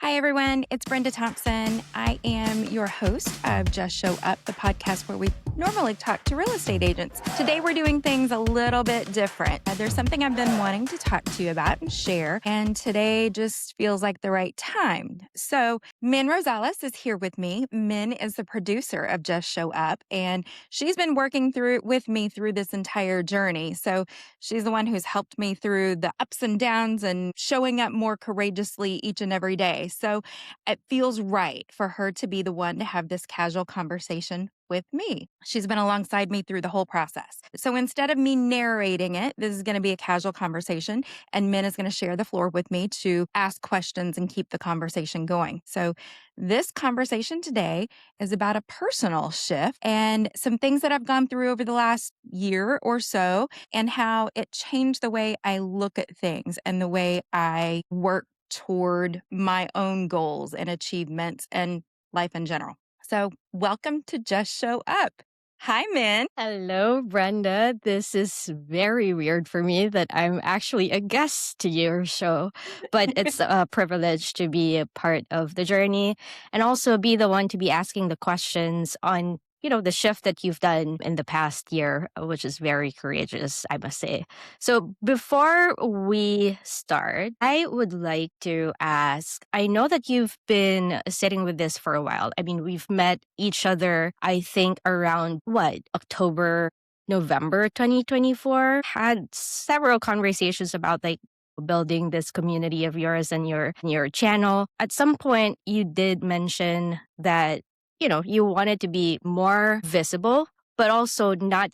Hi, everyone. It's Brenda Thompson. I am your host of Just Show Up, the podcast where we normally talk to real estate agents. Today, we're doing things a little bit different. There's something I've been wanting to talk to you about and share, and today just feels like the right time. So, Min Rosales is here with me. Min is the producer of Just Show Up, and she's been working with me through this entire journey. So, she's the one who's helped me through the ups and downs and showing up more courageously each and every day. So it feels right for her to be the one to have this casual conversation with me. She's been alongside me through the whole process. So instead of me narrating it, this is going to be a casual conversation, and Min is going to share the floor with me to ask questions and keep the conversation going. So this conversation today is about a personal shift and some things that I've gone through over the last year or so and how it changed the way I look at things and the way I work toward my own goals and achievements and life in general. So welcome to Just Show Up. Hi, Min. Hello, Brenda. This is very weird for me that I'm actually a guest to your show, but it's a privilege to be a part of the journey and also be the one to be asking the questions on, the shift that you've done in the past year, which is very courageous, I must say. So before we start, I would like to ask, I know that you've been sitting with this for a while. I mean, we've met each other, I think around October, November 2024, had several conversations about building this community of yours and your channel. At some point you did mention that you wanted to be more visible, but also not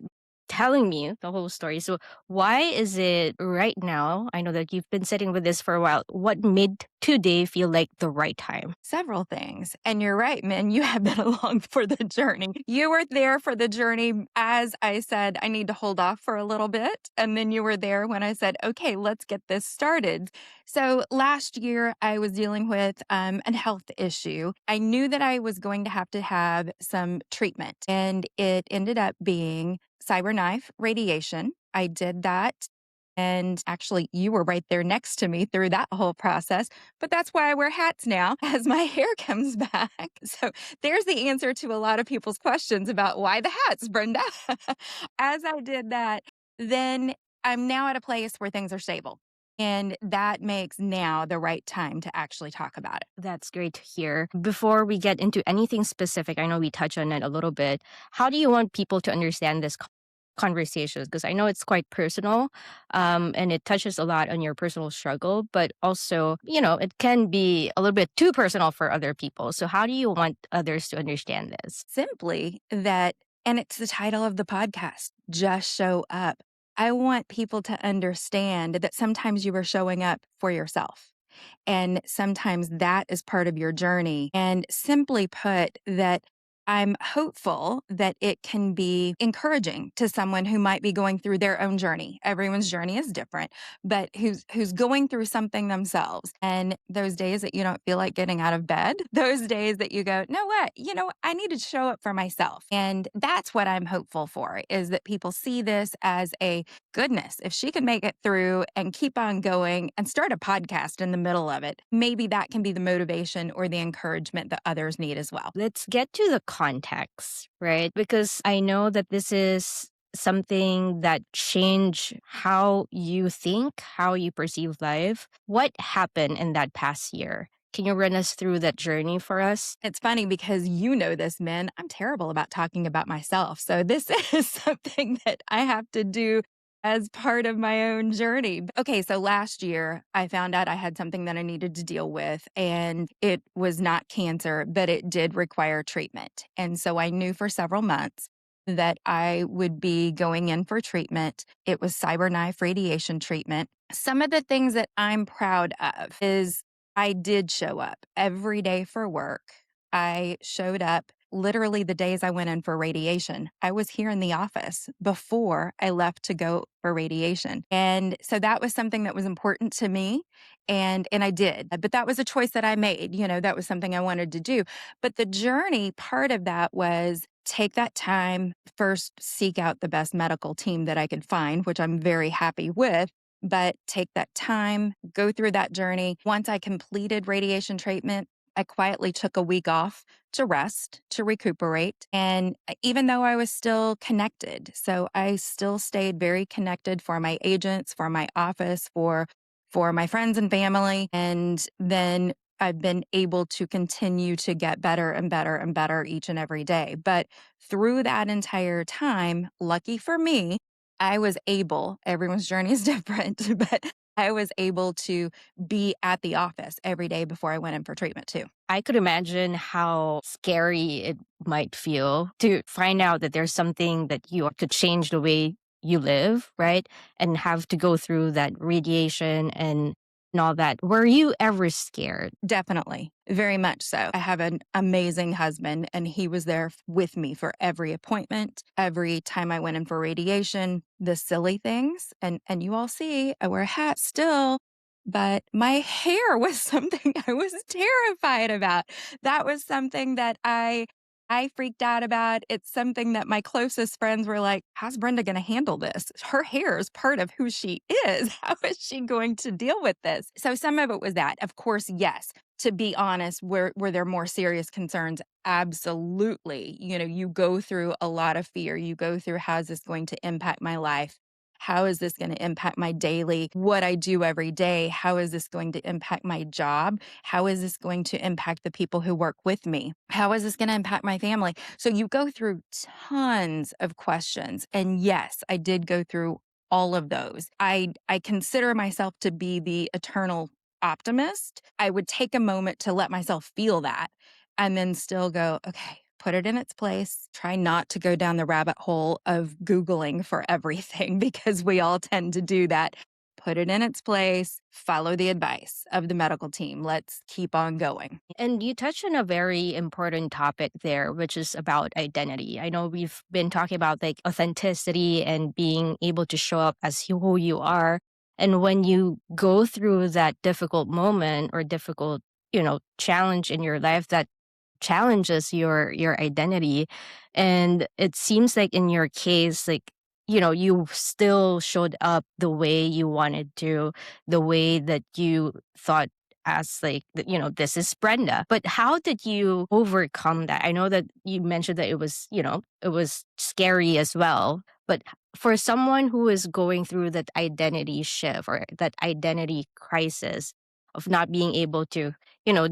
telling me the whole story. So why is it right now? I know that you've been sitting with this for a while. What made today feel like the right time? Several things. And you're right, Min, you have been along for the journey. You were there for the journey as I said, I need to hold off for a little bit. And then you were there when I said, okay, let's get this started. So last year, I was dealing with a health issue. I knew that I was going to have some treatment, and it ended up being cyberknife radiation. I did that. And actually, you were right there next to me through that whole process. But that's why I wear hats now as my hair comes back. So there's the answer to a lot of people's questions about why the hats, Brenda. As I did that, then I'm now at a place where things are stable. And that makes now the right time to actually talk about it. That's great to hear. Before we get into anything specific, I know we touch on it a little bit. How do you want people to understand this conversations? Because I know it's quite personal, and it touches a lot on your personal struggle, but also, it can be a little bit too personal for other people. So how do you want others to understand this? Simply that, and it's the title of the podcast, Just Show Up. I want people to understand that sometimes you are showing up for yourself. And sometimes that is part of your journey. And simply put, that I'm hopeful that it can be encouraging to someone who might be going through their own journey. Everyone's journey is different, but who's going through something themselves. And those days that you don't feel like getting out of bed, those days that you go, know what, I need to show up for myself. And that's what I'm hopeful for, is that people see this as a goodness. If she can make it through and keep on going and start a podcast in the middle of it, maybe that can be the motivation or the encouragement that others need as well. Let's get to the context, right? Because I know that this is something that changed how you think, how you perceive life. What happened in that past year? Can you run us through that journey for us? It's funny because you know this, Min. I'm terrible about talking about myself. So this is something that I have to do as part of my own journey. Okay, so last year I found out I had something that I needed to deal with, and it was not cancer, but it did require treatment. And so I knew for several months that I would be going in for treatment. It was cyberknife radiation treatment. Some of the things that I'm proud of is I did show up every day for work. I showed up literally the days I went in for radiation. I was here in the office before I left to go for radiation. And so that was something that was important to me. And I did. But that was a choice that I made. That was something I wanted to do. But the journey, part of that was take that time, first seek out the best medical team that I could find, which I'm very happy with. but take that time, go through that journey. Once I completed radiation treatment, I quietly took a week off to rest, to recuperate. And even though I was still connected, so I still stayed very connected for my agents, for my office, for my friends and family. And then I've been able to continue to get better and better and better each and every day. But through that entire time, lucky for me, I was able, everyone's journey is different, but I was able to be at the office every day before I went in for treatment too. I could imagine how scary it might feel to find out that there's something that you could change the way you live, right? And have to go through that radiation and all that. Were you ever scared? Definitely. Very much so. I have an amazing husband, and he was there with me for every appointment, every time I went in for radiation, the silly things. And you all see, I wear a hat still, but my hair was something I was terrified about. That was something that I freaked out about. It's something that my closest friends were like, how's Brenda going to handle this? Her hair is part of who she is. How is she going to deal with this? So some of it was that. Of course, yes. To be honest, were there more serious concerns? Absolutely. You go through a lot of fear. You go through, how is this going to impact my life? How is this going to impact my daily, what I do every day? How is this going to impact my job? How is this going to impact the people who work with me? How is this going to impact my family? So you go through tons of questions. And yes, I did go through all of those. I consider myself to be the eternal optimist. I would take a moment to let myself feel that and then still go, okay, put it in its place. Try not to go down the rabbit hole of Googling for everything because we all tend to do that. Put it in its place, follow the advice of the medical team. Let's keep on going. And you touched on a very important topic there, which is about identity. I know we've been talking about like authenticity and being able to show up as who you are. And when you go through that difficult moment or difficult, challenge in your life that challenges your identity, and it seems like in your case, like, you still showed up the way you wanted to, the way that you thought, as like this is Brenda. But how did you overcome that? I know that you mentioned that it was scary as well, but for someone who is going through that identity shift or that identity crisis of not being able to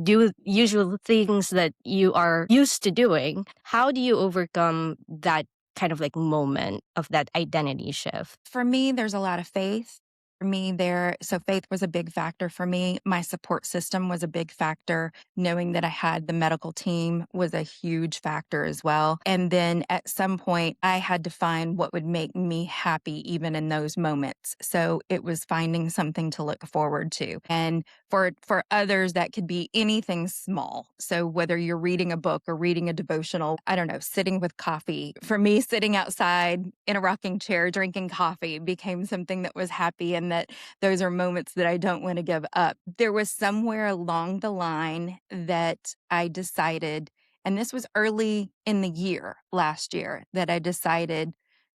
do usual things that you are used to doing, how do you overcome that kind of like moment of that identity shift? For me, there's a lot of faith. For me, so faith was a big factor for me. My support system was a big factor. Knowing that I had the medical team was a huge factor as well. And then at some point, I had to find what would make me happy, even in those moments. So it was finding something to look forward to. And for others, that could be anything small. So whether you're reading a book or reading a devotional, I don't know, sitting with coffee. For me, sitting outside in a rocking chair, drinking coffee became something that was happy, and that those are moments that I don't want to give up. There was somewhere along the line that I decided, and this was early in the year last year, that I decided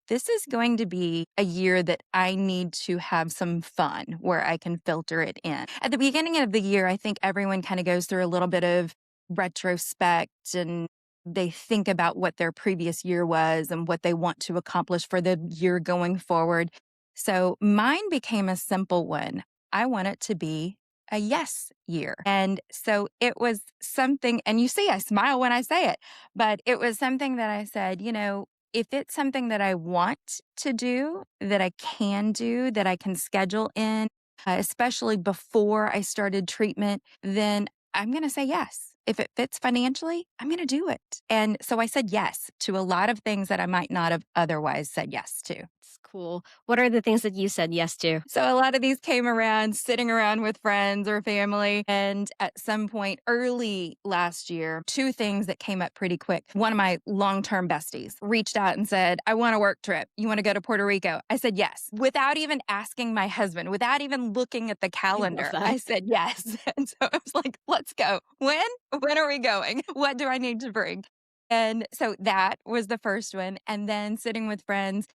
this is going to be a year that I need to have some fun where I can filter it in. At the beginning of the year, I think everyone kind of goes through a little bit of retrospect, and they think about what their previous year was and what they want to accomplish for the year going forward. So mine became a simple one. I want it to be a yes year. And so it was something, and you see, I smile when I say it, but it was something that I said, if it's something that I want to do, that I can do, that I can schedule in, especially before I started treatment, then I'm going to say yes. If it fits financially, I'm going to do it. And so I said yes to a lot of things that I might not have otherwise said yes to. It's cool. What are the things that you said yes to? So a lot of these came around sitting around with friends or family. And at some point early last year, two things that came up pretty quick. One of my long-term besties reached out and said, I want a work trip. You want to go to Puerto Rico? I said yes. Without even asking my husband, without even looking at the calendar, I said yes. And so I was like, let's go. When? When are we going? What do I need to bring? And so that was the first one. And then sitting with friends,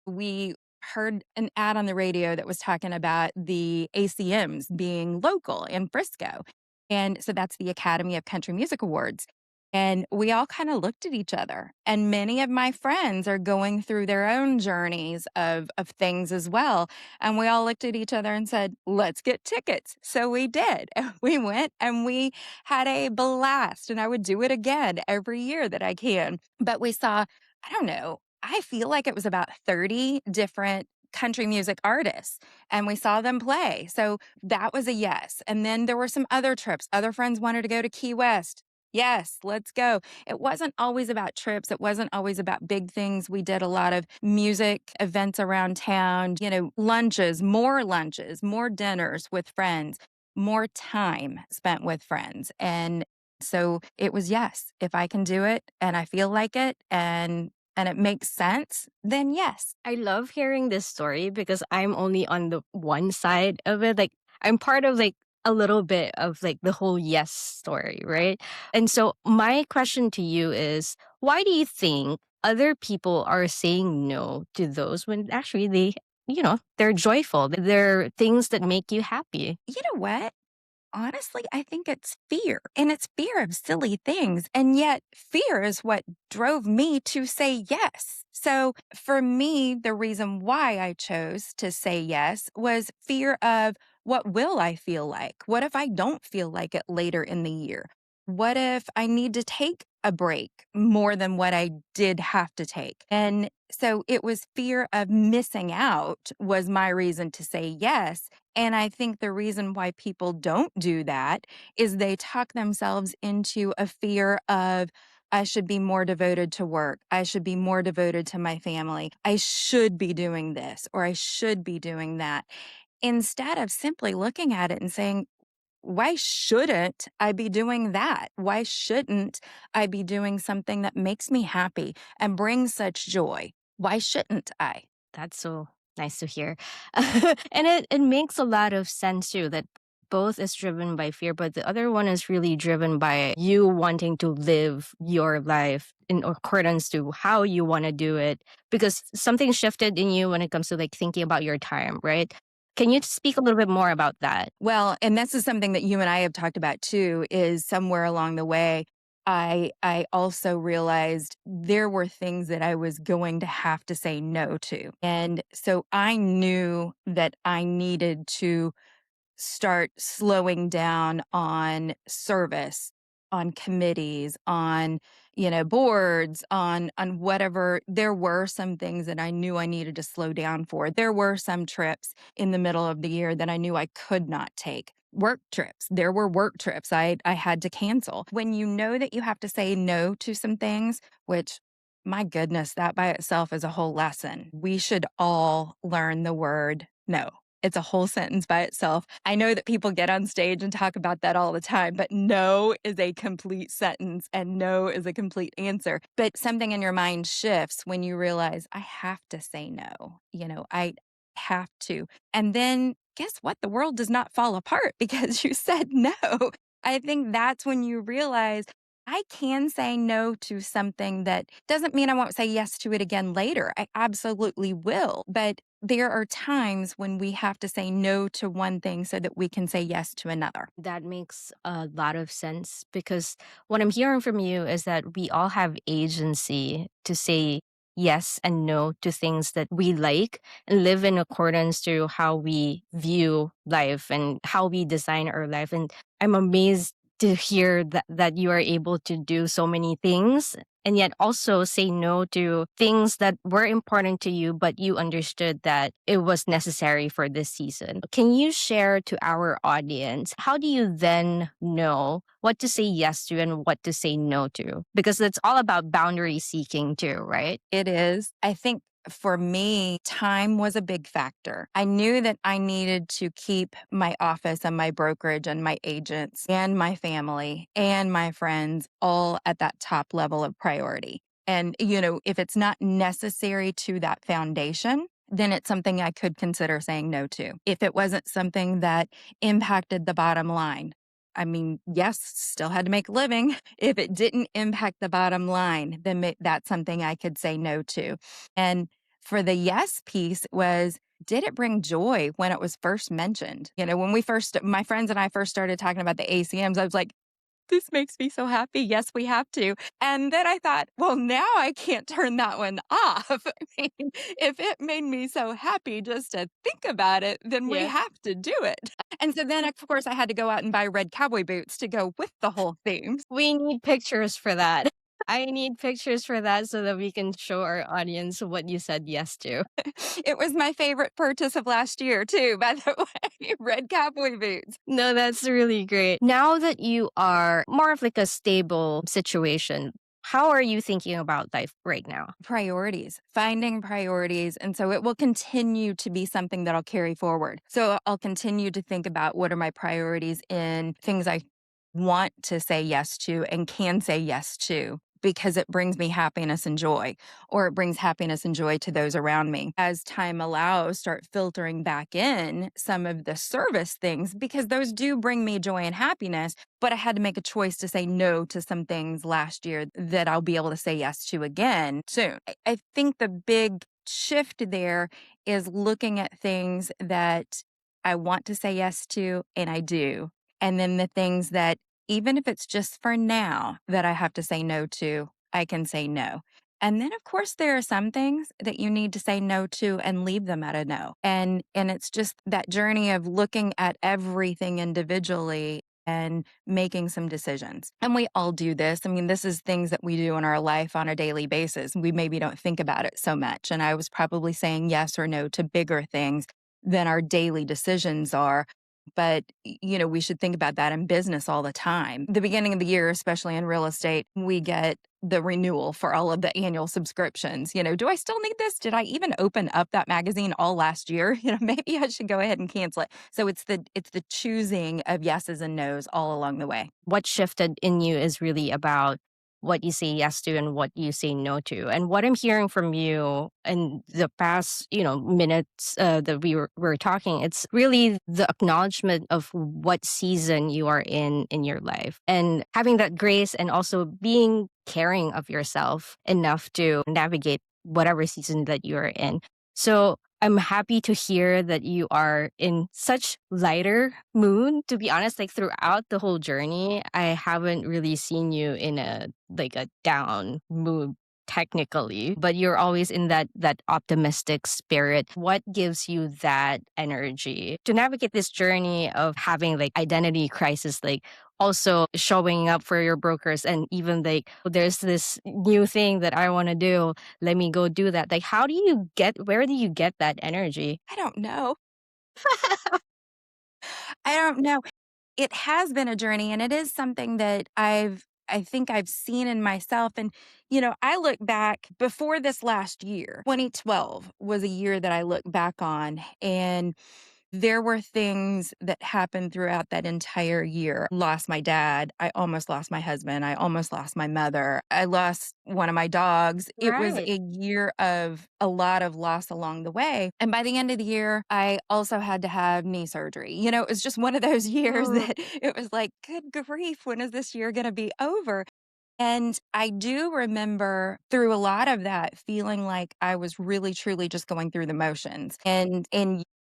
we heard an ad on the radio that was talking about the ACMs being local in Frisco. And so that's the Academy of Country Music Awards. And we all kind of looked at each other. And many of my friends are going through their own journeys of things as well. And we all looked at each other and said, let's get tickets. So we did. And we went and we had a blast. And I would do it again every year that I can. But we saw, I don't know, I feel like it was about 30 different country music artists, and we saw them play. So that was a yes. And then there were some other trips. Other friends wanted to go to Key West. Yes, let's go. It wasn't always about trips. It wasn't always about big things. We did a lot of music events around town, lunches, more dinners with friends, more time spent with friends. And so it was yes, if I can do it and I feel like it and it makes sense, then yes. I love hearing this story because I'm only on the one side of it. Like, I'm part of like a little bit of like the whole yes story, right? And so my question to you is, why do you think other people are saying no to those when actually they're joyful? They're things that make you happy. You know what? Honestly, I think it's fear, and it's fear of silly things. And yet, fear is what drove me to say yes. So, for me, the reason why I chose to say yes was fear of what will I feel like? What if I don't feel like it later in the year? What if I need to take a break more than what I did have to take? And so it was fear of missing out was my reason to say yes. And I think the reason why people don't do that is they talk themselves into a fear of, I should be more devoted to work. I should be more devoted to my family. I should be doing this or I should be doing that. Instead of simply looking at it and saying, why shouldn't I be doing that? Why shouldn't I be doing something that makes me happy and brings such joy? Why shouldn't I? That's so nice to hear. And it makes a lot of sense too that both is driven by fear, but the other one is really driven by you wanting to live your life in accordance to how you want to do it because something shifted in you when it comes to like thinking about your time, right? Can you speak a little bit more about that? Well, and this is something that you and I have talked about too, is somewhere along the way, I also realized there were things that I was going to have to say no to. And so I knew that I needed to start slowing down on service, on committees, on boards, on whatever. There were some things that I knew I needed to slow down for. There were some trips in the middle of the year that I knew I could not take. Work trips. There were work trips I had to cancel. When you know that you have to say no to some things, which my goodness, that by itself is a whole lesson. We should all learn the word no. It's a whole sentence by itself. I know that people get on stage and talk about that all the time, but no is a complete sentence and no is a complete answer. But something in your mind shifts when you realize, I have to say no. I have to. And then guess what? The world does not fall apart because you said no. I think that's when you realize I can say no to something that doesn't mean I won't say yes to it again later. I absolutely will. But there are times when we have to say no to one thing so that we can say yes to another. That makes a lot of sense because what I'm hearing from you is that we all have agency to say yes and no to things that we like and live in accordance to how we view life and how we design our life. And I'm amazed to hear that you are able to do so many things and yet also say no to things that were important to you, but you understood that it was necessary for this season. Can you share to our audience, how do you then know what to say yes to and what to say no to? Because it's all about boundary seeking too, right? It is. I think for me, time was a big factor. I knew that I needed to keep my office and my brokerage and my agents and my family and my friends all at that top level of priority. And, if it's not necessary to that foundation, then it's something I could consider saying no to. If it wasn't something that impacted the bottom line, I mean, yes, still had to make a living. If it didn't impact the bottom line, then that's something I could say no to. And For the yes piece was, did it bring joy when it was first mentioned? When my friends and I first started talking about the ACMs, I was like, this makes me so happy. Yes, we have to. And then I thought, well, now I can't turn that one off. I mean, if it made me so happy just to think about it, then we Yeah. have to do it. And so then, of course, I had to go out and buy red cowboy boots to go with the whole theme. We need pictures for that. I need pictures for that so that we can show our audience what you said yes to. It was my favorite purchase of last year, too, by the way, red cowboy boots. No, that's really great. Now that you are more of like a stable situation, how are you thinking about life right now? Priorities, finding priorities. And so it will continue to be something that I'll carry forward. So I'll continue to think about what are my priorities in things I want to say yes to and can say yes to, because it brings me happiness and joy, or it brings happiness and joy to those around me. As time allows, start filtering back in some of the service things, because those do bring me joy and happiness. But I had to make a choice to say no to some things last year that I'll be able to say yes to again soon. I think the big shift there is looking at things that I want to say yes to, and I do. And then the things that, even if it's just for now, that I have to say no to, I can say no. And then, of course, there are some things that you need to say no to and leave them at a no. And it's just that journey of looking at everything individually and making some decisions. And we all do this. I mean, this is things that we do in our life on a daily basis. We maybe don't think about it so much. And I was probably saying yes or no to bigger things than our daily decisions are. But, we should think about that in business all the time. The beginning of the year, especially in real estate, we get the renewal for all of the annual subscriptions. Do I still need this? Did I even open up that magazine all last year? Maybe I should go ahead and cancel it. So it's the choosing of yeses and nos all along the way. What shifted in you is really about what you say yes to and what you say no to. And what I'm hearing from you in the past, minutes that were talking, it's really the acknowledgement of what season you are in your life, and having that grace and also being caring of yourself enough to navigate whatever season that you're in. So I'm happy to hear that you are in such lighter mood. To be honest, like throughout the whole journey, I haven't really seen you in a down mood technically, but you're always in that optimistic spirit. What gives you that energy to navigate this journey of having like identity crisis, like also showing up for your brokers, and even like there's this new thing that I want to do, let me go do that. Like, where do you get that energy? I don't know. I don't know. It has been a journey, and it is something that I think I've seen in myself. And, I look back before this last year, 2012 was a year that I look back on, and there were things that happened throughout that entire year. Lost my dad. I almost lost my husband. I almost lost my mother. I lost one of my dogs. It was Right. a year of a lot of loss along the way. And by the end of the year, I also had to have knee surgery. It was just one of those years Mm. that it was like, good grief, when is this year going to be over? And I do remember through a lot of that feeling like I was really truly just going through the motions. And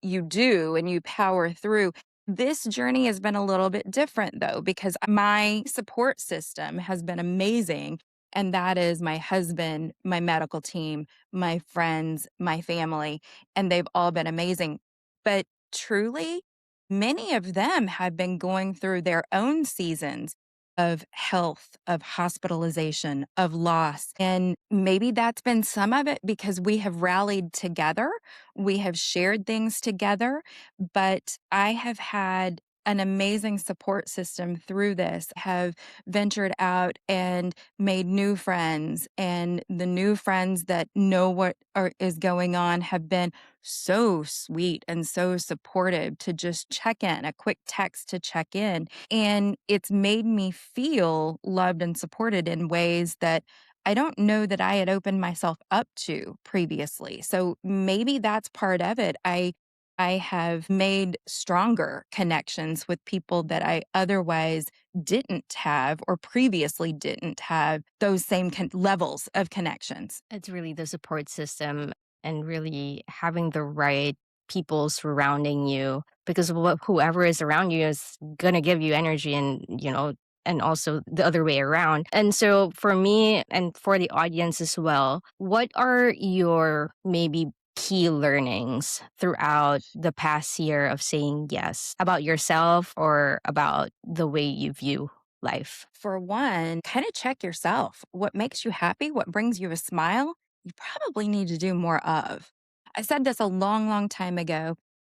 you do, and you power through. This journey has been a little bit different though, because my support system has been amazing. And that is my husband, my medical team, my friends, my family, and they've all been amazing. But truly, many of them have been going through their own seasons of health, of hospitalization, of loss. And maybe that's been some of it because we have rallied together. We have shared things together. But I have had an amazing support system through this, have ventured out and made new friends. And the new friends that know is going on have been so sweet and so supportive to just check in, a quick text to check in. And it's made me feel loved and supported in ways that I don't know that I had opened myself up to previously. So maybe that's part of it. I have made stronger connections with people that I otherwise didn't have, or previously didn't have those same levels of connections. It's really the support system. and really having the right people surrounding you, because whoever is around you is going to give you energy, and and also the other way around. And so for me and for the audience as well, what are your maybe key learnings throughout the past year of saying yes about yourself or about the way you view life? For one, kind of check yourself. What makes you happy? What brings you a smile? You probably need to do more of. I said this a long, long time ago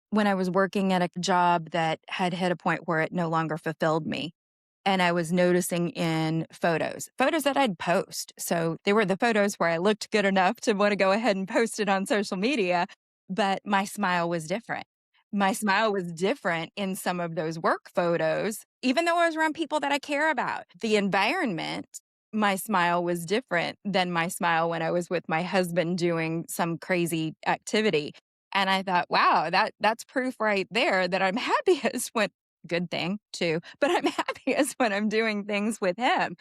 when I was working at a job that had hit a point where it no longer fulfilled me. And I was noticing in photos that I'd post. So they were the photos where I looked good enough to want to go ahead and post it on social media, but my smile was different. My smile was different in some of those work photos, even though I was around people that I care about. The environment, my smile was different than my smile when I was with my husband doing some crazy activity. And I thought, wow, that's proof right there that I'm happiest when good thing too, but I'm happiest when I'm doing things with him.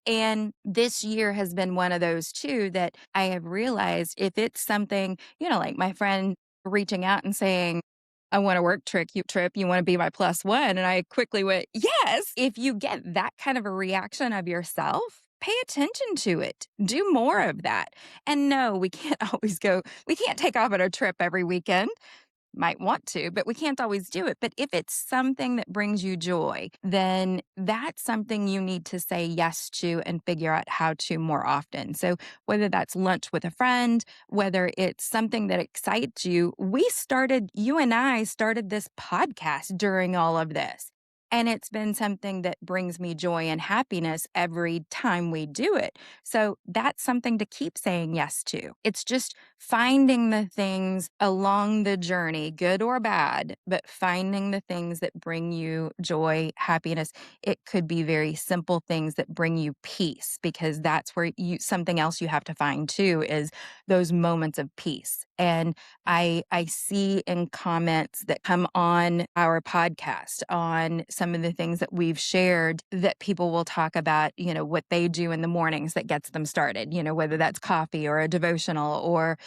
And this year has been one of those too that I have realized if it's something, like my friend reaching out and saying, I want a work trip. You want to be my plus one? And I quickly went, yes. If you get that kind of a reaction of yourself, pay attention to it. Do more of that. And no, we can't we can't take off on a trip every weekend. Might want to, but we can't always do it. But if it's something that brings you joy, then that's something you need to say yes to and figure out how to more often. So whether that's lunch with a friend, whether it's something that excites you, you and I started this podcast during all of this. And it's been something that brings me joy and happiness every time we do it. So that's something to keep saying yes to. It's just finding the things along the journey, good or bad, but finding the things that bring you joy, happiness. It could be very simple things that bring you peace, because that's where something else you have to find too is those moments of peace. And I see in comments that come on our podcast on some of the things that we've shared that people will talk about, what they do in the mornings that gets them started, whether that's coffee or a devotional or,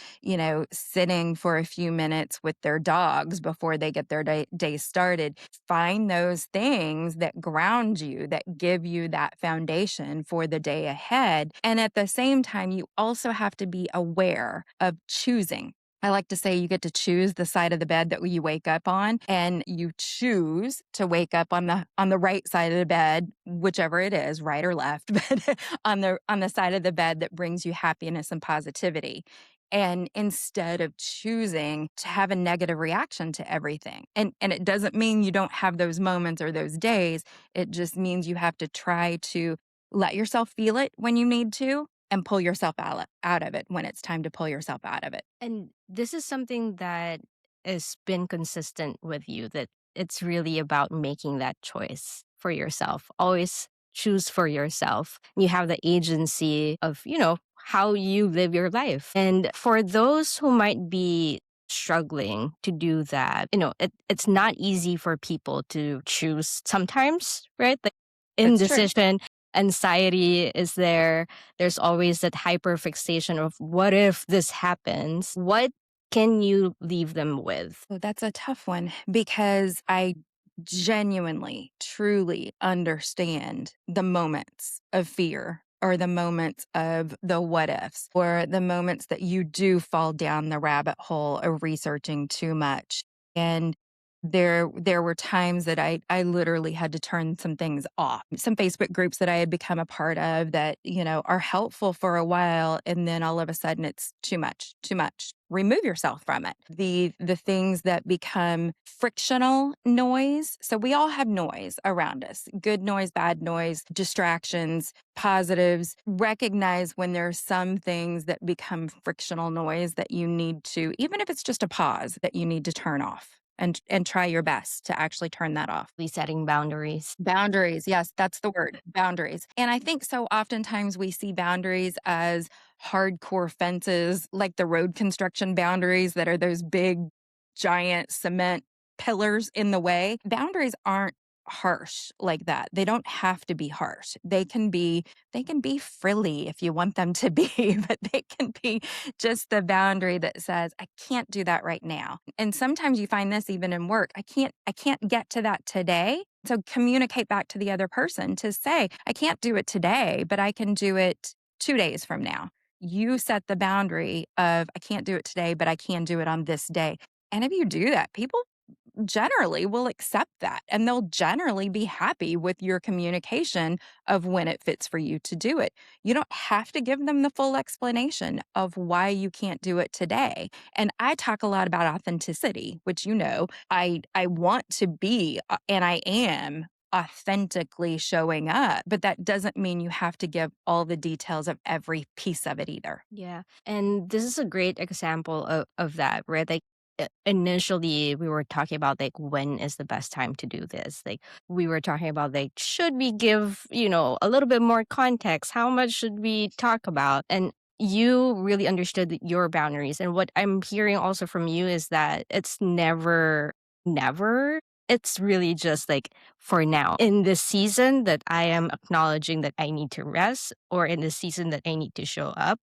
sitting for a few minutes with their dogs before they get their day started. Find those things that ground you, that give you that foundation for the day ahead. And at the same time, you also have to be aware of choosing. I like to say you get to choose the side of the bed that you wake up on, and you choose to wake up on the right side of the bed, whichever it is, right or left, but on the side of the bed that brings you happiness and positivity. And instead of choosing to have a negative reaction to everything. And it doesn't mean you don't have those moments or those days. It just means you have to try to let yourself feel it when you need to and pull yourself out of it when it's time to pull yourself out of it. And this is something that has been consistent with you, that it's really about making that choice for yourself. Always choose for yourself. You have the agency of, how you live your life. And for those who might be struggling to do that, it's not easy for people to choose sometimes, right? Like That's true. indecision, anxiety is there. There's always that hyperfixation of what if this happens? What can you leave them with? Well, that's a tough one because I genuinely, truly understand the moments of fear or the moments of the what ifs or the moments that you do fall down the rabbit hole of researching too much. And there were times that I literally had to turn some things off. Some Facebook groups that I had become a part of that, are helpful for a while, and then all of a sudden it's too much, too much. Remove yourself from it. The things that become frictional noise. So we all have noise around us. Good noise, bad noise, distractions, positives. Recognize when there's some things that become frictional noise that you need to, even if it's just a pause, that you need to turn off and try your best to actually turn that off. Setting boundaries. Boundaries. Yes, that's the word. Boundaries. And I think so oftentimes we see boundaries as hardcore fences, like the road construction boundaries that are those big, giant cement pillars in the way. Boundaries aren't harsh like that. They don't have to be harsh. They can be frilly if you want them to be, but they can be just the boundary that says, I can't do that right now. And sometimes you find this even in work. I can't get to that today. So communicate back to the other person to say, I can't do it today, but I can do it 2 days from now. You set the boundary of I can't do it today, but I can do it on this day. And if you do that, people generally will accept that and they'll generally be happy with your communication of when it fits for you to do it. You don't have to give them the full explanation of why you can't do it today. And I talk a lot about authenticity, which I want to be and I am authentically showing up, but that doesn't mean you have to give all the details of every piece of it either. Yeah. And this is a great example of that, right? Like initially we were talking about like when is the best time to do this? Like we were talking about like should we give, a little bit more context? How much should we talk about? And you really understood your boundaries. And what I'm hearing also from you is that it's never. It's really just like for now. In the season that I am acknowledging that I need to rest, or in the season that I need to show up.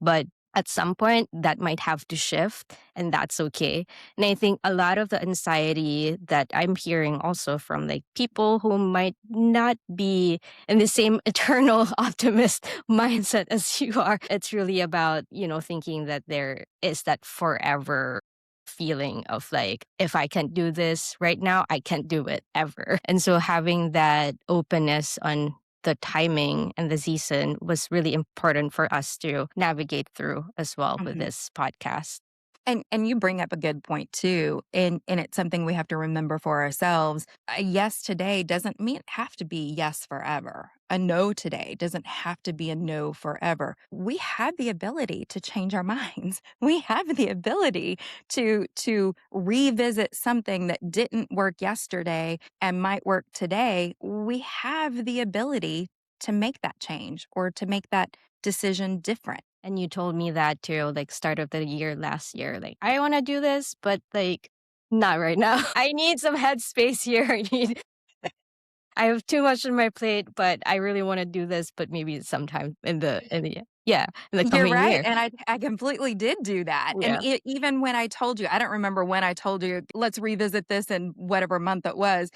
But at some point, that might have to shift, and that's okay. And I think a lot of the anxiety that I'm hearing also from like people who might not be in the same eternal optimist mindset as you are, it's really about, thinking that there is that forever feeling of like, if I can't do this right now, I can't do it ever. And so having that openness on the timing and the season was really important for us to navigate through as well with Mhm. this podcast. And you bring up a good point too, and it's something we have to remember for ourselves. A yes today doesn't mean have to be yes forever. A no today doesn't have to be a no forever. We have the ability to change our minds. We have the ability to revisit something that didn't work yesterday and might work today. We have the ability to make that change or to make that decision different. And you told me that too, like start of the year last year. Like, I want to do this, but like not right now. I need some headspace here. I have too much on my plate, but I really want to do this, but maybe sometime in the You're coming right, year. and I completely did do that, and Yeah. even when I told you I don't remember when I told you, "Let's revisit this in whatever month it was,"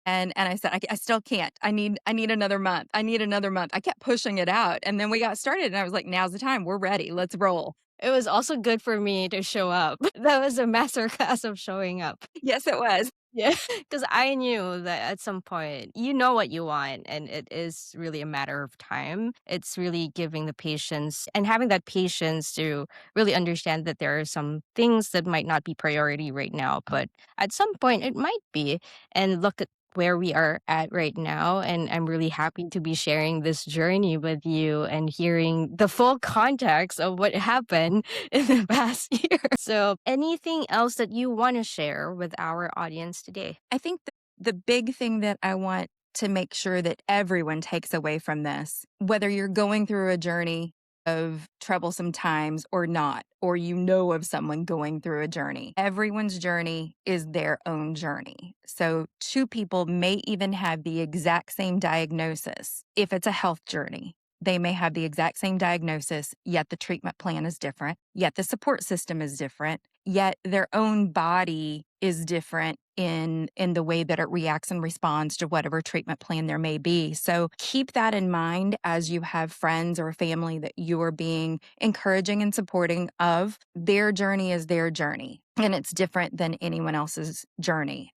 and I said, I still can't. I need another month. I need another month." I kept pushing it out, and then we got started, and I was like, "Now's the time. We're ready. Let's roll." It was also good for me to show up. That was a master class of showing up. Yes, it was. Yeah, because I knew that at some point, you know what you want, and it is really a matter of time. It's really giving the patience and having that patience to really understand that there are some things that might not be priority right now, but at some point it might be. And look at where we are at right now. And I'm really happy to be sharing this journey with you and hearing the full context of what happened in the past year. So, anything else that you want to share with our audience today? I think the big thing that I want to make sure that everyone takes away from this, whether you're going through a journey of troublesome times or not, or you know of someone going through a journey, everyone's journey is their own journey. So, two people may even have the exact same diagnosis. If it's a health journey, they may have the exact same diagnosis, yet the treatment plan is different, yet the support system is different, yet their own body is different in the way that it reacts and responds to whatever treatment plan there may be. So keep that in mind as you have friends or family that you are being encouraging and supporting of. Their journey is their journey, and it's different than anyone else's journey.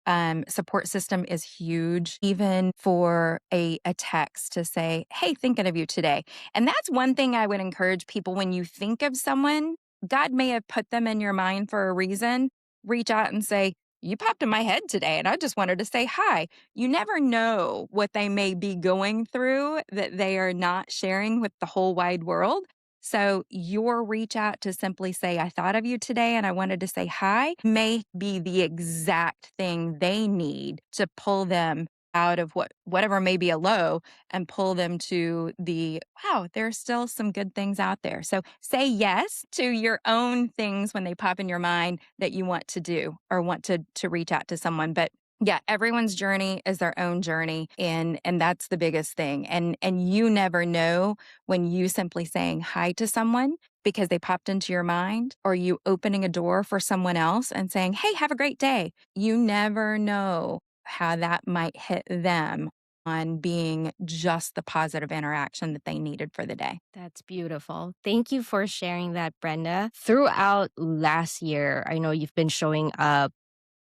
Support system is huge, even for a text to say, "Hey, thinking of you today." And that's one thing I would encourage people: when you think of someone, God may have put them in your mind for a reason. Reach out and say, "You popped in my head today, and I just wanted to say hi." You never know what they may be going through that they are not sharing with the whole wide world. So, your reach out to simply say, "I thought of you today and I wanted to say hi," may be the exact thing they need to pull them out of whatever may be a low and pull them to the, wow, there's still some good things out there. So say yes to your own things when they pop in your mind that you want to do or want to reach out to someone. But Yeah, everyone's journey is their own journey, and that's the biggest thing, and you never know when you simply saying hi to someone because they popped into your mind, or you opening a door for someone else and saying, "Hey, have a great day." You never know how that might hit them on being just the positive interaction that they needed for the day. That's beautiful. Thank you for sharing that, Brenda. Throughout last year, I know you've been showing up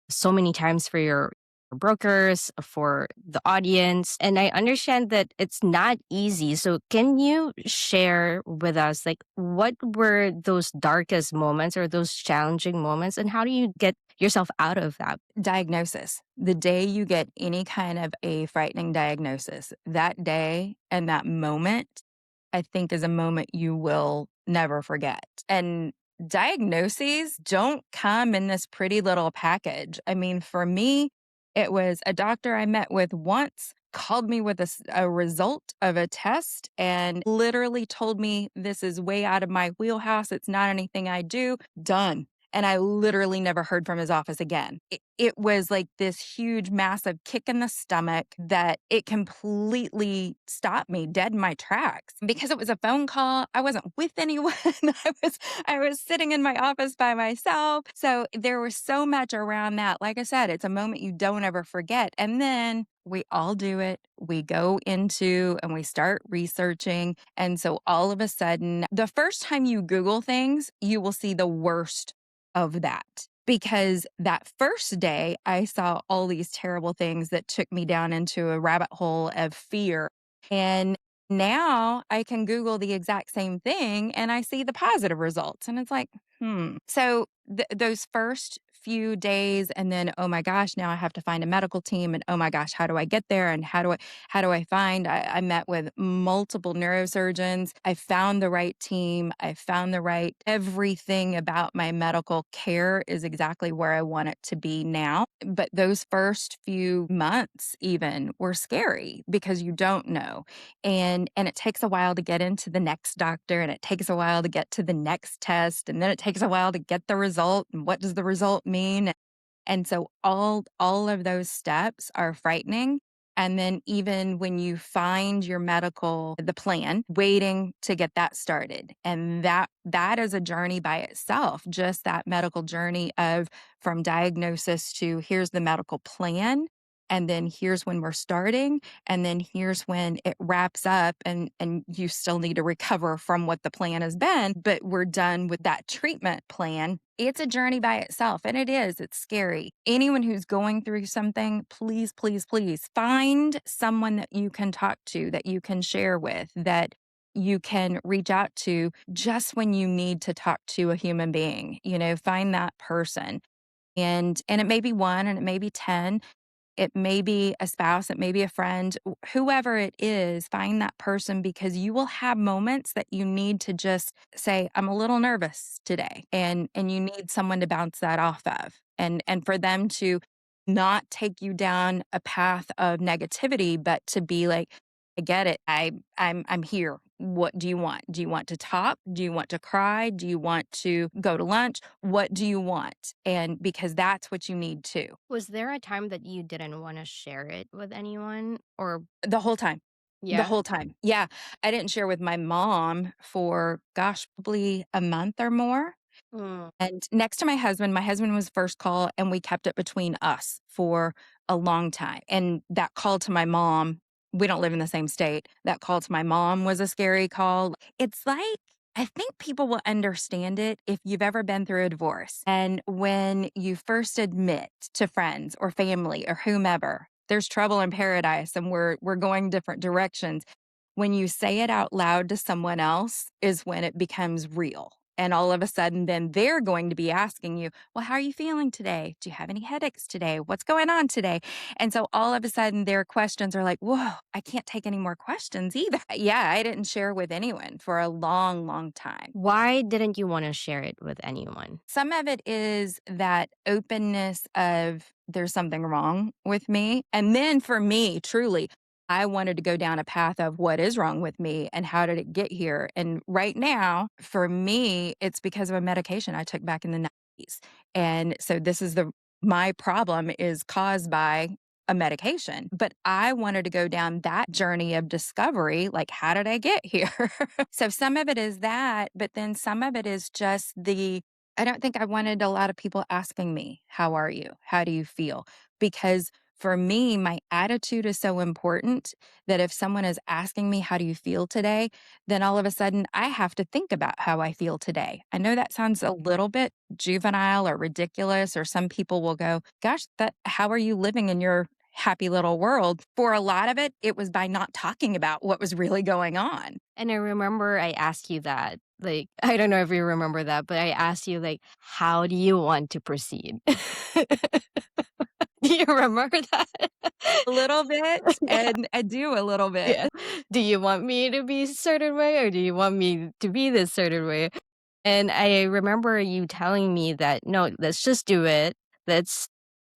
so many times for your brokers, for the audience, and I understand that it's not easy. So, can you share with us, like, what were those darkest moments or those challenging moments, and how do you get yourself out of that? Diagnosis. The day you get any kind of a frightening diagnosis, that day and that moment, I think is a moment you will never forget. And diagnoses don't come in this pretty little package. I mean, for me, it was a doctor I met with once called me with a result of a test and literally told me this is way out of my wheelhouse. It's not anything I do. Done, and I literally never heard from his office again. It was like this huge, massive kick in the stomach that it completely stopped me dead in my tracks because it was a phone call. I wasn't with anyone. I was sitting in my office by myself. So there was so much around that. Like I said, it's a moment you don't ever forget. And then we all do it. We go into and we start researching. And so all of a sudden, the first time you Google things, you will see the worst of that. Because that first day, I saw all these terrible things that took me down into a rabbit hole of fear. And now I can Google the exact same thing and I see the positive results. And it's like, So those first few days, and then, oh my gosh, now I have to find a medical team. And oh my gosh, how do I get there? And how do I find? I met with multiple neurosurgeons. I found the right team. I found the right everything about my medical care is exactly where I want it to be now. But those first few months even were scary because you don't know. And it takes a while to get into the next doctor, and it takes a while to get to the next test, and then it takes a while to get the result, and what does the result mean? And so all of those steps are frightening. And then even when you find your medical the plan, waiting to get that started. And that is a journey by itself, just that medical journey of from diagnosis to here's the medical plan. And then here's when we're starting. And then here's when it wraps up and you still need to recover from what the plan has been, but we're done with that treatment plan. It's a journey by itself, and it is. It's scary. Anyone who's going through something, please, please, please find someone that you can talk to, that you can share with, that you can reach out to just when you need to talk to a human being. Find that person. And it may be one and it may be 10, it may be a spouse, it may be a friend, whoever it is, find that person because you will have moments that you need to just say, I'm a little nervous today. And you need someone to bounce that off of. And for them to not take you down a path of negativity, but to be like, I get it. I'm here. What do you want? Do you want to talk? Do you want to cry? Do you want to go to lunch? What do you want? And because that's what you need too. Was there a time that you didn't want to share it with anyone? Or, The whole time. The yeah? whole time. Yeah. I didn't share with my mom for, gosh, probably a month or more. Mm. And next to my husband was first call, and we kept it between us for a long time. And that call to my mom, we don't live in the same state. That call to my mom was a scary call. It's like, I think people will understand it if you've ever been through a divorce. And when you first admit to friends or family or whomever, there's trouble in paradise and we're going different directions. When you say it out loud to someone else is when it becomes real. And all of a sudden, then they're going to be asking you, well, how are you feeling today? Do you have any headaches today? What's going on today? And so all of a sudden, their questions are like, whoa, I can't take any more questions either. Yeah, I didn't share with anyone for a long, long time. Why didn't you want to share it with anyone? Some of it is that openness of there's something wrong with me. And then for me, truly, I wanted to go down a path of what is wrong with me and how did it get here. And right now, for me, it's because of a medication I took back in the 90s. And so this is the my problem is caused by a medication. But I wanted to go down that journey of discovery. Like, how did I get here? So some of it is that, but then some of it is just I don't think I wanted a lot of people asking me, how are you? How do you feel? Because for me, my attitude is so important that if someone is asking me, how do you feel today? Then all of a sudden I have to think about how I feel today. I know that sounds a little bit juvenile or ridiculous, or some people will go, gosh, how are you living in your happy little world? For a lot of it, it was by not talking about what was really going on. And I remember I asked you that. Like, I don't know if you remember that, but I asked you, like, how do you want to proceed? Do you remember that? A little bit, and I do a little bit. Yeah. Do you want me to be a certain way or do you want me to be this certain way? And I remember you telling me that, no, let's just do it. Let's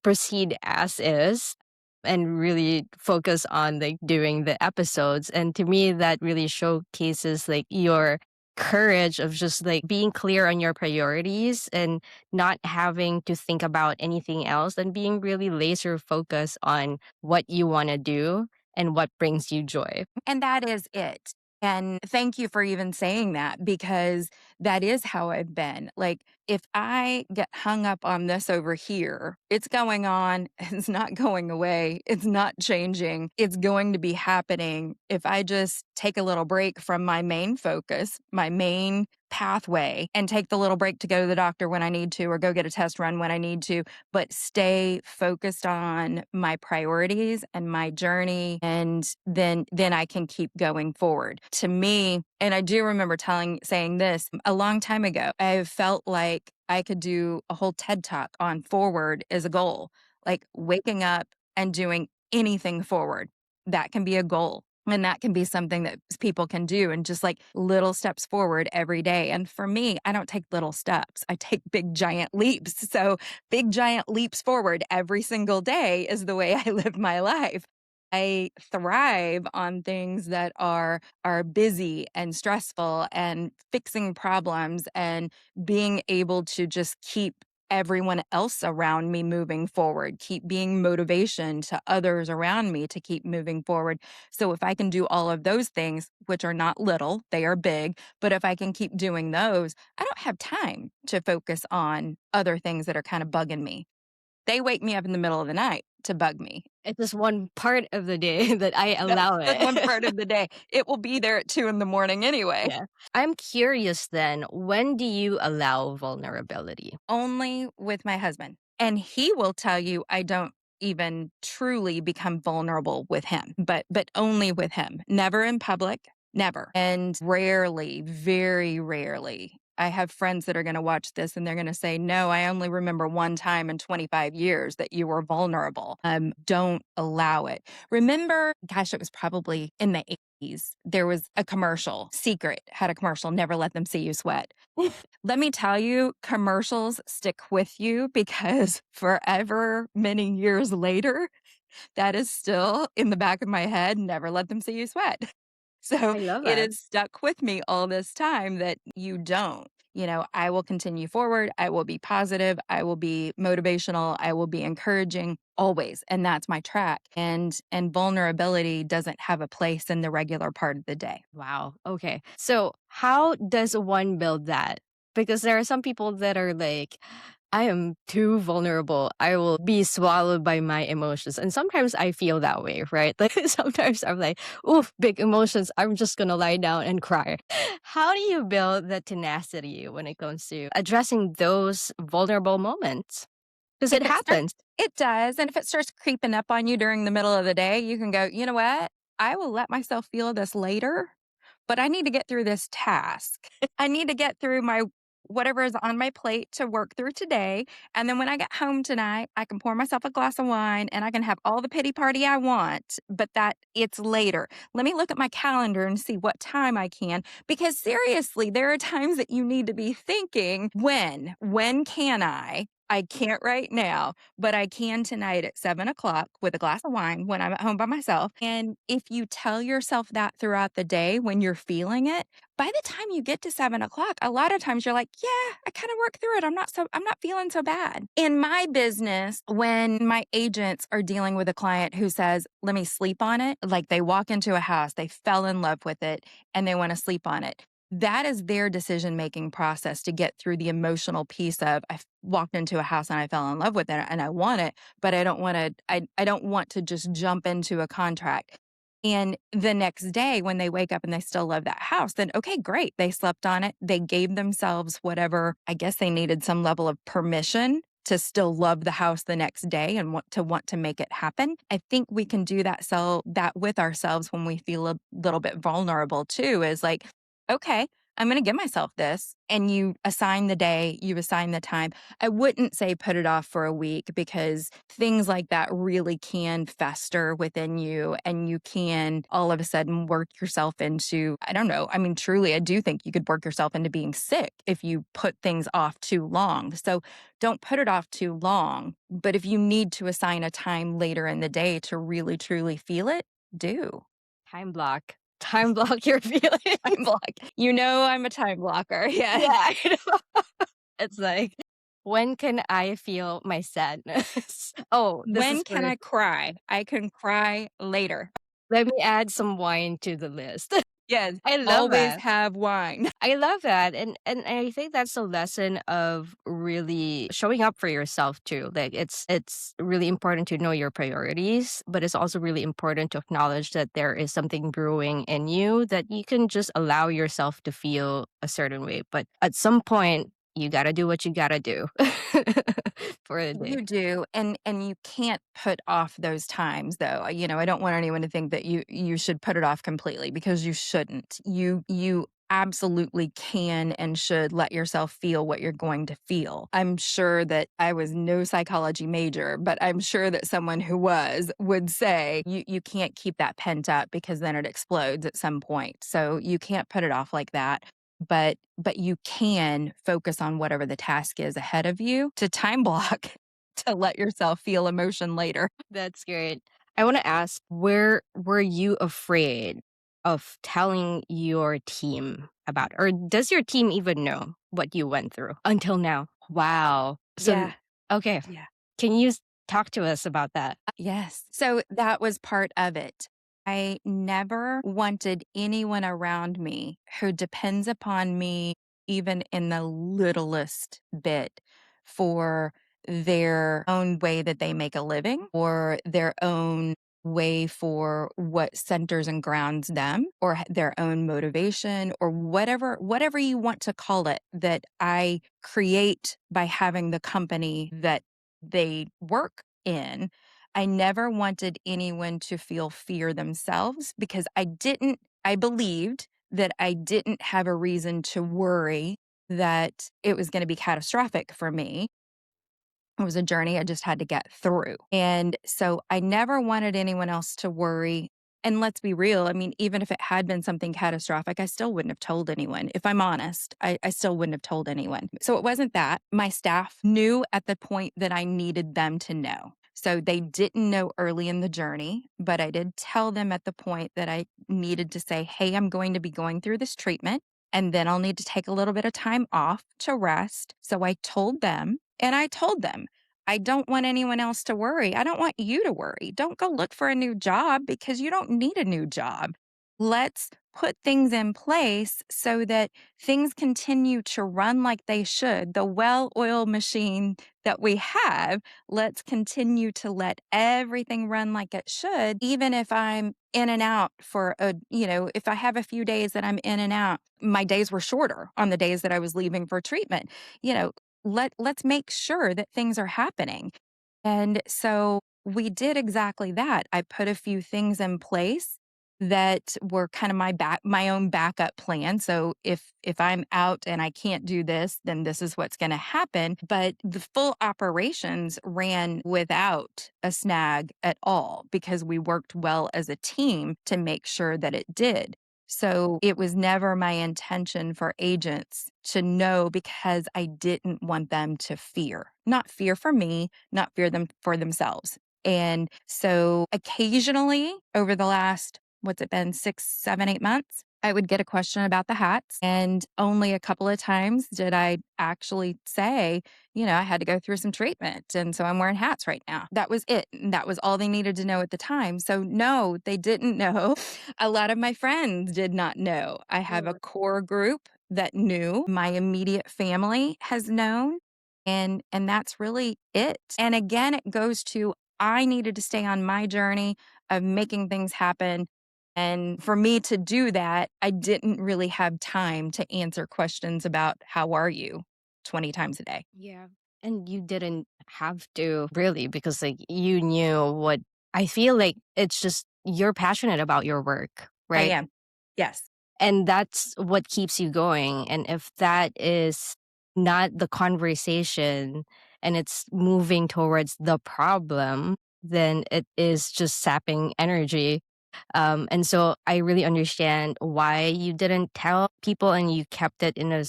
proceed as is and really focus on like doing the episodes. And to me, that really showcases like your courage of just like being clear on your priorities and not having to think about anything else and being really laser focused on what you want to do and what brings you joy. And that is it. And thank you for even saying that, because that is how I've been. Like, if I get hung up on this over here, it's going on, it's not going away, it's not changing, it's going to be happening. If I just take a little break from my main focus, my main pathway, and take the little break to go to the doctor when I need to, or go get a test run when I need to, but stay focused on my priorities and my journey, and then I can keep going forward. To me, and I do remember saying this a long time ago, I felt like I could do a whole TED talk on forward as a goal, like waking up and doing anything forward. That can be a goal. And that can be something that people can do, and just like little steps forward every day. And for me, I don't take little steps, I take big, giant leaps. So, big, giant leaps forward every single day is the way I live my life. I thrive on things that are busy and stressful and fixing problems and being able to just keep everyone else around me moving forward, keep being motivation to others around me to keep moving forward. So if I can do all of those things, which are not little, they are big, but if I can keep doing those, I don't have time to focus on other things that are kind of bugging me. They wake me up in the middle of the night to bug me. It's just one part of the day that I allow That's one it. part of the day. It will be there at 2 in the morning anyway. Yeah. I'm curious then, when do you allow vulnerability? Only with my husband. And he will tell you I don't even truly become vulnerable with him, but only with him. Never in public, never. And rarely, very rarely. I have friends that are going to watch this and they're going to say, no, I only remember one time in 25 years that you were vulnerable. Don't allow it. Remember, gosh, it was probably in the 80s. There was a commercial, Secret had a commercial, never let them see you sweat. Let me tell you, commercials stick with you, because forever many years later, that is still in the back of my head. Never let them see you sweat. So I love it that. has stuck with me all this time that you don't. I will continue forward. I will be positive. I will be motivational. I will be encouraging always. And that's my track. And vulnerability doesn't have a place in the regular part of the day. Wow. Okay. So, how does one build that? Because there are some people that are like, I am too vulnerable. I will be swallowed by my emotions. And sometimes I feel that way, right? Like sometimes I'm like, oof, big emotions. I'm just going to lie down and cry. How do you build the tenacity when it comes to addressing those vulnerable moments? Because If it it starts happens. it does, and if it starts creeping up on you during the middle of the day, you can go, "You know what? I will let myself feel this later, but I need to get through this task. I need to get through my whatever is on my plate to work through today, and then when I get home tonight, I can pour myself a glass of wine and I can have all the pity party I want, but that it's later. Let me look at my calendar and see what time I can, because seriously, there are times that you need to be thinking, when can I? I can't right now, but I can tonight at 7 o'clock with a glass of wine when I'm at home by myself. And if you tell yourself that throughout the day when you're feeling it, by the time you get to 7 o'clock, a lot of times you're like, yeah, I kind of worked through it. I'm not feeling so bad. In my business, when my agents are dealing with a client who says, let me sleep on it, like they walk into a house, they fell in love with it, and they want to sleep on it. That is their decision-making process to get through the emotional piece of, I walked into a house and I fell in love with it and I want it, but I don't want to just jump into a contract. And the next day when they wake up and they still love that house, then okay, great. They slept on it. They gave themselves whatever, I guess they needed some level of permission to still love the house the next day and want to make it happen. I think we can do that with ourselves when we feel a little bit vulnerable too, is like, okay, I'm going to give myself this. And you assign the day, you assign the time. I wouldn't say put it off for a week because things like that really can fester within you and you can all of a sudden work yourself into, I don't know. I mean, truly, I do think you could work yourself into being sick if you put things off too long. So don't put it off too long. But if you need to assign a time later in the day to really, truly feel it, do. Time block. Time block your feelings. Time block. You know, I'm a time blocker. Yes. Yeah, I know. It's like, when can I feel my sadness? Oh, this is When can for I cry? I can cry later. let me add some wine to the list. Yes. I love Always that. have wine. I love that. And I think that's a lesson of really showing up for yourself too. Like it's really important to know your priorities, but it's also really important to acknowledge that there is something brewing in you that you can just allow yourself to feel a certain way. But at some point you gotta do what you gotta do for the day. You do, and you can't put off those times though. You know, I don't want anyone to think that you should put it off completely because you shouldn't. You absolutely can and should let yourself feel what you're going to feel. I'm sure that I was no psychology major, but I'm sure that someone who was would say you can't keep that pent up because then it explodes at some point. So you can't put it off like that. But you can focus on whatever the task is ahead of you to time block to let yourself feel emotion later. That's great. I want to ask, where were you afraid of telling your team about, or does your team even know what you went through until now? Wow. So, Yeah. okay, Yeah. can you talk to us about that? Yes. So that was part of it. I never wanted anyone around me who depends upon me, even in the littlest bit, for their own way that they make a living or their own way for what centers and grounds them or their own motivation or whatever you want to call it that I create by having the company that they work in. I never wanted anyone to feel fear themselves because I believed that I didn't have a reason to worry that it was going to be catastrophic for me. It was a journey I just had to get through. And so I never wanted anyone else to worry. And let's be real. I mean, even if it had been something catastrophic, I still wouldn't have told anyone. If I'm honest, I still wouldn't have told anyone. So it wasn't that. My staff knew at the point that I needed them to know. So they didn't know early in the journey, but I did tell them at the point that I needed to say, hey, I'm going to be going through this treatment. And then I'll need to take a little bit of time off to rest. So I told them, and I told them, I don't want anyone else to worry. I don't want you to worry. Don't go look for a new job because you don't need a new job. Let's put things in place so that things continue to run like they should. The well-oiled machine that we have, let's continue to let everything run like it should, even if I'm in and out if I have a few days that I'm in and out. My days were shorter on the days that I was leaving for treatment. You know, let's make sure that things are happening. And so we did exactly that. I put a few things in place that were kind of my own backup plan. So if I'm out and I can't do this, then this is what's going to happen. But the full operations ran without a snag at all because we worked well as a team to make sure that it did. So it was never my intention for agents to know because I didn't want them to fear, not fear for me, not fear them for themselves. And so occasionally over the last, what's it been, 6, 7, 8 months, I would get a question about the hats. And only a couple of times did I actually say, I had to go through some treatment. And so I'm wearing hats right now. That was it. And that was all they needed to know at the time. So, no, they didn't know. A lot of my friends did not know. I have a core group that knew. My immediate family has known. And that's really it. And again, it goes to I needed to stay on my journey of making things happen. And for me to do that, I didn't really have time to answer questions about how are you 20 times a day. Yeah. And you didn't have to really because like you knew what I feel like it's just you're passionate about your work, I right? am. Yes. And that's what keeps you going. And if that is not the conversation and it's moving towards the problem, then it is just sapping energy. And so I really understand why you didn't tell people and you kept it in a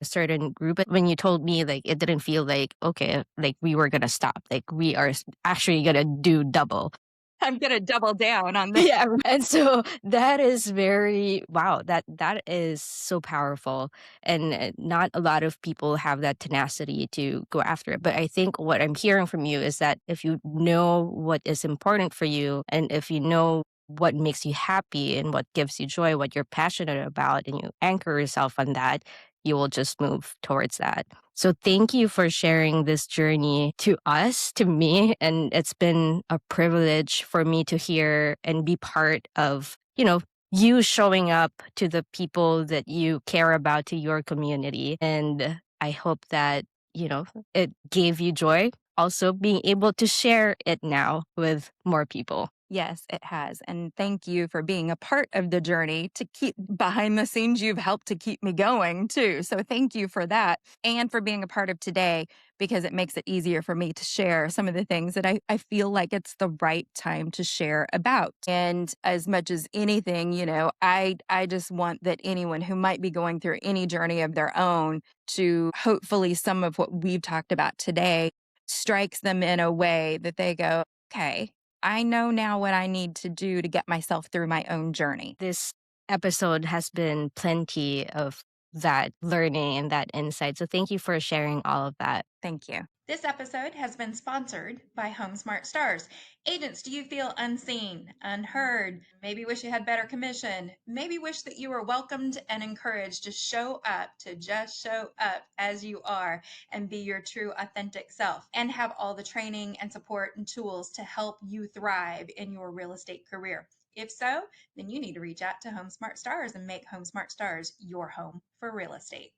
certain group. When you told me, like, it didn't feel like, okay, like we were going to stop. Like, we are actually going to do double. I'm going to double down on this. Yeah, and so that is very wow, that is so powerful, and not a lot of people have that tenacity to go after it. But I think what I'm hearing from you is that if you know what is important for you, and if you know what makes you happy and what gives you joy, what you're passionate about, and you anchor yourself on that, you will just move towards that. So thank you for sharing this journey to us, to me. And it's been a privilege for me to hear and be part of, you showing up to the people that you care about, to your community. And I hope that, it gave you joy. Also being able to share it now with more people. Yes, it has. And thank you for being a part of the journey to keep behind the scenes. You've helped to keep me going too. So thank you for that and for being a part of today because it makes it easier for me to share some of the things that I feel like it's the right time to share about. And as much as anything, I just want that anyone who might be going through any journey of their own to hopefully some of what we've talked about today strikes them in a way that they go, okay, I know now what I need to do to get myself through my own journey. This episode has been plenty of that learning and that insight. So thank you for sharing all of that. Thank you. This episode has been sponsored by Home Smart Stars. Agents, do you feel unseen, unheard? Maybe wish you had better commission? Maybe wish that you were welcomed and encouraged to just show up as you are and be your true authentic self and have all the training and support and tools to help you thrive in your real estate career? If so, then you need to reach out to Home Smart Stars and make Home Smart Stars your home for real estate.